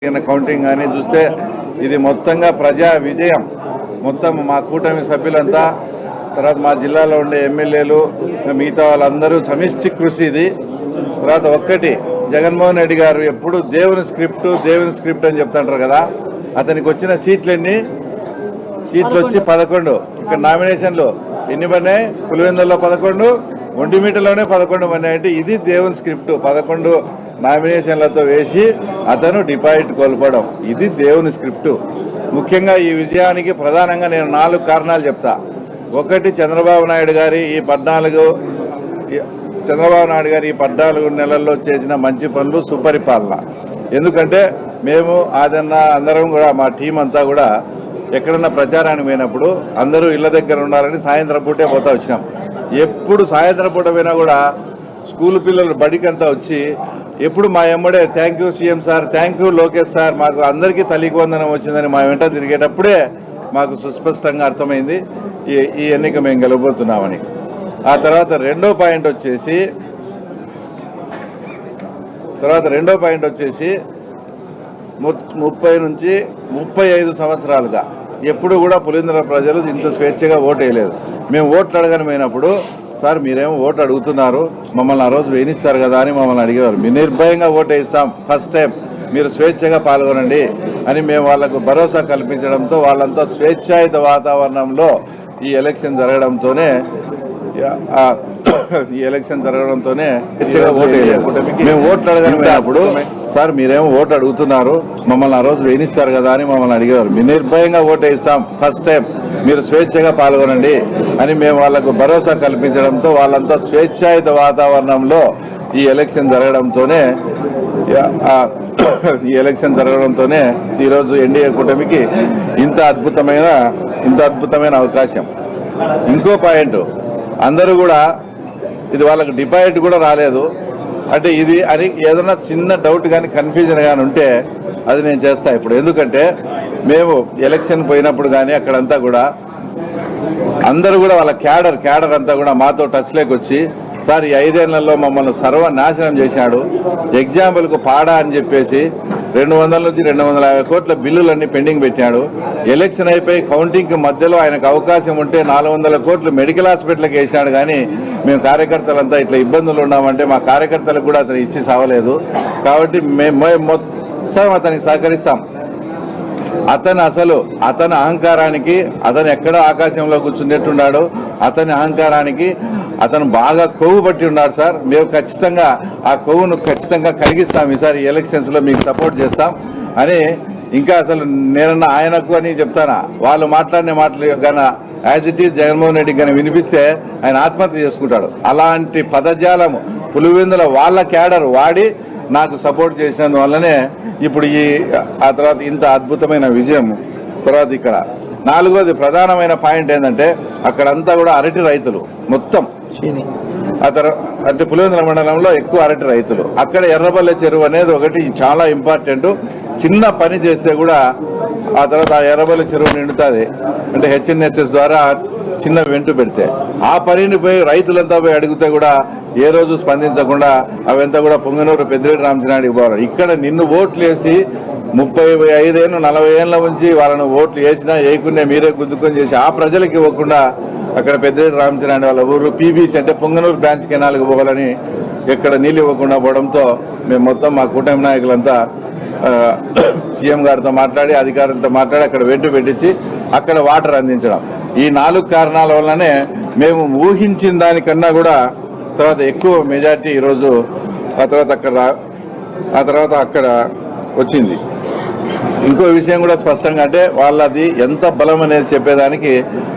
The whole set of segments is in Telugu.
కౌంటింగ్ కానీ చూస్తే ఇది మొత్తంగా ప్రజా విజయం. మొత్తం మా కూటమి సభ్యులంతా, తర్వాత మా జిల్లాలో ఉండే ఎమ్మెల్యేలు, మిగతా వాళ్ళందరూ సమిష్టి కృషి ఇది. తర్వాత ఒక్కటి, జగన్మోహన్ రెడ్డి గారు ఎప్పుడు దేవుని స్క్రిప్ట్ అని చెప్తుంటారు కదా, అతనికి వచ్చిన సీట్లు వచ్చి 11. ఇక్కడ నామినేషన్లు ఎన్ని పడినాయి? పులివెందుల్లో 11, ఒంటిమిటలోనే 11 పడినాయి. అంటే ఇది దేవుని స్క్రిప్ట్. 11 నామినేషన్లతో వేసి అతను డిపాజిట్ కోల్పోవడం, ఇది దేవుని స్క్రిప్టు. ముఖ్యంగా ఈ విజయానికి ప్రధానంగా నేను 4 కారణాలు చెప్తా. ఒకటి, చంద్రబాబు నాయుడు గారి ఈ 14 నెలల్లో చేసిన మంచి పనులు, సుపరిపాలన. ఎందుకంటే మేము అందరం కూడా, మా టీం అంతా కూడా ఎక్కడన్నా ప్రచారానికి పోయినప్పుడు అందరూ ఇళ్ల దగ్గర ఉండాలని సాయంత్రం పూటే పోతా వచ్చినాం. ఎప్పుడు సాయంత్రం పూట పోయినా కూడా స్కూల్ పిల్లలు బడికంతా వచ్చి ఎప్పుడు మా ఎమ్మడే thank you CM sir, thank you Lokesh sir, మాకు అందరికీ తల్లికి వందనం వచ్చిందని మా వెంట తిరిగేటప్పుడే మాకు సుస్పష్టంగా అర్థమైంది ఈ ఎన్నిక మేము గెలవబోతున్నామని. ఆ తర్వాత రెండో పాయింట్ వచ్చేసి 30 నుంచి 35 సంవత్సరాలుగా ఎప్పుడు కూడా పులివెందుల ప్రజలు ఇంత స్వేచ్ఛగా ఓటు వేయలేదు. మేము ఓట్లు అడగనమైనప్పుడు, సార్ మీరేమో ఓటు అడుగుతున్నారు, మమ్మల్ని ఆ రోజు వేయించారు కదా అని మమ్మల్ని అడిగేవారు. మీ నిర్భయంగా ఓటు వేస్తాం, ఫస్ట్ టైం మీరు స్వేచ్ఛగా పాల్గొనండి అని మేము వాళ్లకు భరోసా కల్పించడంతో వాళ్ళంతా స్వేచ్ఛాయుత వాతావరణంలో ఈ ఎలక్షన్ జరగడంతోనే స్వేచ్ఛగా ఓటు వేయలేదు. మేము ఓట్లు అడగనప్పుడు, సార్ మీరేమో ఓటు అడుగుతున్నారు, మమ్మల్ని ఆ రోజు వేయించారు కదా అని మమ్మల్ని అడిగేవారు. మీ నిర్భయంగా ఓటు వేస్తాం, ఫస్ట్ టైం మీరు స్వేచ్ఛగా పాల్గొనండి అని మేము వాళ్లకు భరోసా కల్పించడంతో వాళ్ళంతా స్వేచ్ఛాయుత వాతావరణంలో ఈ ఎలక్షన్ జరగడంతోనే ఈరోజు ఎన్డీఏ కూటమికి ఇంత అద్భుతమైన అవకాశం. ఇంకో పాయింట్, అందరూ కూడా ఇది వాళ్ళకు డిపాజిట్ కూడా రాలేదు అంటే ఇది అని ఏదైనా చిన్న డౌట్ కానీ కన్ఫ్యూజన్ కానీ ఉంటే అది నేను చేస్తా ఇప్పుడు. ఎందుకంటే మేము ఎలక్షన్ పోయినప్పుడు కానీ అక్కడంతా కూడా అందరూ కూడా వాళ్ళ క్యాడర్ అంతా కూడా మాతో టచ్లోకి వచ్చి, సార్ ఈ 5 ఏళ్లలో మమ్మల్ని సర్వనాశనం చేశాడు, ఎగ్జాంపుల్కు పాడా అని చెప్పేసి 200 నుంచి 250 కోట్ల బిల్లులన్నీ పెండింగ్ పెట్టాడు. ఎలక్షన్ అయిపోయి కౌంటింగ్కి మధ్యలో ఆయనకు అవకాశం ఉంటే 400 కోట్లు మెడికల్ హాస్పిటల్కి వేసాడు. కానీ మేము కార్యకర్తలంతా ఇట్లా ఇబ్బందులు ఉన్నామంటే మా కార్యకర్తలకు కూడా అతను ఇచ్చి సావలేదు. కాబట్టి మేము మొత్తం అతనికి సహకరిస్తాం. అతని అహంకారానికి, అతను ఎక్కడో ఆకాశంలో కూర్చున్నట్టున్నాడు, అతని అహంకారానికి అతను బాగా కొవ్వు పట్టి ఉన్నాడు సార్. మేము ఖచ్చితంగా ఆ కొవ్వును కరిగిస్తాం ఈసారి ఎలక్షన్స్లో, మీకు సపోర్ట్ చేస్తాం అని. ఇంకా అసలు నేనన్నా ఆయనకు అని చెప్తానా, వాళ్ళు మాట్లాడిన మాటలు కానీ as it is Jaganmohan Reddy కానీ వినిపిస్తే ఆయన ఆత్మహత్య చేసుకుంటాడు. అలాంటి పదజాలము పులివెందుల వాళ్ళ క్యాడర్ వాడి నాకు సపోర్ట్ చేసినందువల్లనే ఇప్పుడు ఆ తర్వాత ఇంత అద్భుతమైన విజయం. తర్వాత ఇక్కడ 4వది ప్రధానమైన పాయింట్ ఏంటంటే, అక్కడంతా కూడా అరటి రైతులు మొత్తం. అంటే పులివెందుల మండలంలో ఎక్కువ అరటి రైతులు. అక్కడ ఎర్రబల్లె చెరువు అనేది ఒకటి చాలా ఇంపార్టెంట్. చిన్న పని చేస్తే కూడా ఆ తర్వాత ఆ ఎర్రబల్లె చెరువు నిండుతుంది. అంటే హెచ్ఎన్ఎస్ఎస్ ద్వారా చిన్న వెంటు పెడితే ఆ పనిని పోయి రైతులంతా పోయి అడిగితే కూడా ఏ రోజు స్పందించకుండా అవంతా కూడా పొంగనూరు పెద్దిరెడ్డి రామచంద్రారెడ్డికి పోవాలి. ఇక్కడ నిన్ను ఓట్లు వేసి 35 ఏళ్ళు 40 ఏళ్ళ నుంచి వాళ్ళను ఓట్లు వేసినా వేయకుండా మీరే గుద్దుకొని చేసి ఆ ప్రజలకు ఇవ్వకుండా అక్కడ పెద్దిరెడ్డి రామచంద్రారెడ్డి వాళ్ళ ఊరు పీబీసీ అంటే పొంగనూరు బ్రాంచ్ కెనాల్కి పోవాలని ఎక్కడ నీళ్ళు ఇవ్వకుండా పోవడంతో మేము మొత్తం మా కూటమి నాయకులంతా సీఎం గారితో మాట్లాడి, అధికారులతో మాట్లాడి అక్కడ వెంటు పెట్టించి అక్కడ వాటర్ అందించడం. ఈ 4 కారణాల వల్లనే మేము ఊహించిన దానికన్నా కూడా తర్వాత ఎక్కువ మెజార్టీ ఈరోజు ఆ తర్వాత అక్కడ వచ్చింది. ఇంకో విషయం కూడా స్పష్టంగా, అంటే వాళ్ళది ఎంత బలం అనేది చెప్పేదానికి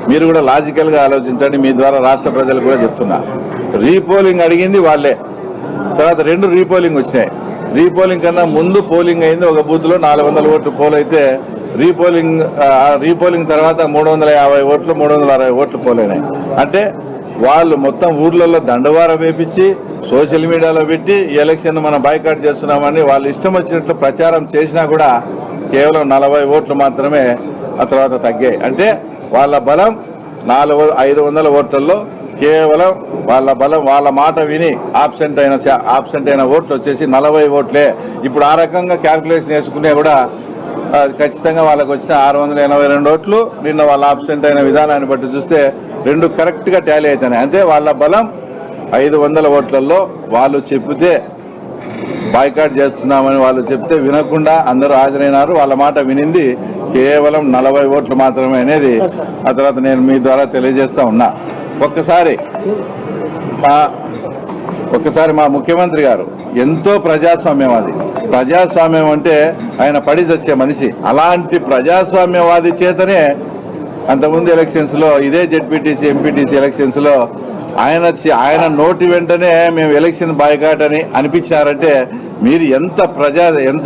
మీరు కూడా లాజికల్గా ఆలోచించండి. మీ ద్వారా రాష్ట్ర ప్రజలు కూడా చెప్తున్నా, రీపోలింగ్ అడిగింది వాళ్ళే. తర్వాత 2 రీపోలింగ్ వచ్చినాయి. రీపోలింగ్ కన్నా ముందు పోలింగ్ అయింది. ఒక బూత్లో 400 ఓట్లు పోల్ అయితే రీపోలింగ్ తర్వాత 350 ఓట్లు 360 ఓట్లు పోలైనాయి. అంటే వాళ్ళు మొత్తం ఊర్లలో దండవారం వేపించి సోషల్ మీడియాలో పెట్టి ఈ ఎలక్షన్ మనం బాయ్కాట్ చేస్తున్నామని వాళ్ళు ఇష్టం వచ్చినట్లు ప్రచారం చేసినా కూడా కేవలం 40 ఓట్లు మాత్రమే ఆ తర్వాత తగ్గాయి. అంటే వాళ్ళ బలం 500 ఓట్లలో కేవలం వాళ్ళ బలం, వాళ్ళ మాట విని ఆబ్సెంట్ అయిన ఓట్లు వచ్చేసి 40 ఓట్లే. ఇప్పుడు ఆ రకంగా క్యాల్కులేషన్ వేసుకునే కూడా ఖచ్చితంగా వాళ్ళకు వచ్చిన 682 ఓట్లు నిన్న వాళ్ళ ఆబ్సెంట్ అయిన విధానాన్ని బట్టి చూస్తే 2 కరెక్ట్గా టాలీ అవుతున్నాయి. అంటే వాళ్ళ బలం 500 ఓట్లలో వాళ్ళు చెప్తే బాయ్కాట్ చేస్తున్నామని వాళ్ళు చెప్తే వినకుండా అందరూ హాజరైనారు. వాళ్ళ మాట వినింది కేవలం 40 ఓట్లు మాత్రమే అనేది ఆ తర్వాత నేను మీ ద్వారా తెలియజేస్తా ఉన్నా. ఒక్కసారి మా ముఖ్యమంత్రి గారు ఎంతో ప్రజాస్వామ్యవాది. ప్రజాస్వామ్యం అంటే ఆయన పడి చచ్చే మనిషి. అలాంటి ప్రజాస్వామ్యవాది చేతనే అంతకుముందు ఎలక్షన్స్లో ఇదే జెడ్పీటీసీ ఎంపీటీసీ ఎలక్షన్స్లో ఆయన నోటి వెంటనే మేము ఎలక్షన్ బాయ్కాట్ అని అనిపించారంటే మీరు ఎంత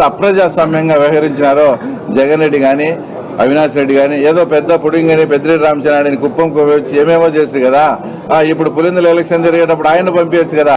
అప్రజాస్వామ్యంగా వ్యవహరించినారో. జగన్ రెడ్డి కానీ అవినాష్ రెడ్డి కానీ ఏదో పెద్ద పుడింగ్ అని పెద్దిరెడ్డి రామచంద్రారెడ్డిని కుప్పం వచ్చి ఏమేమో చేసి కదా. ఇప్పుడు పులిందుల ఎలక్షన్ జరిగేటప్పుడు ఆయన పంపించచ్చు కదా.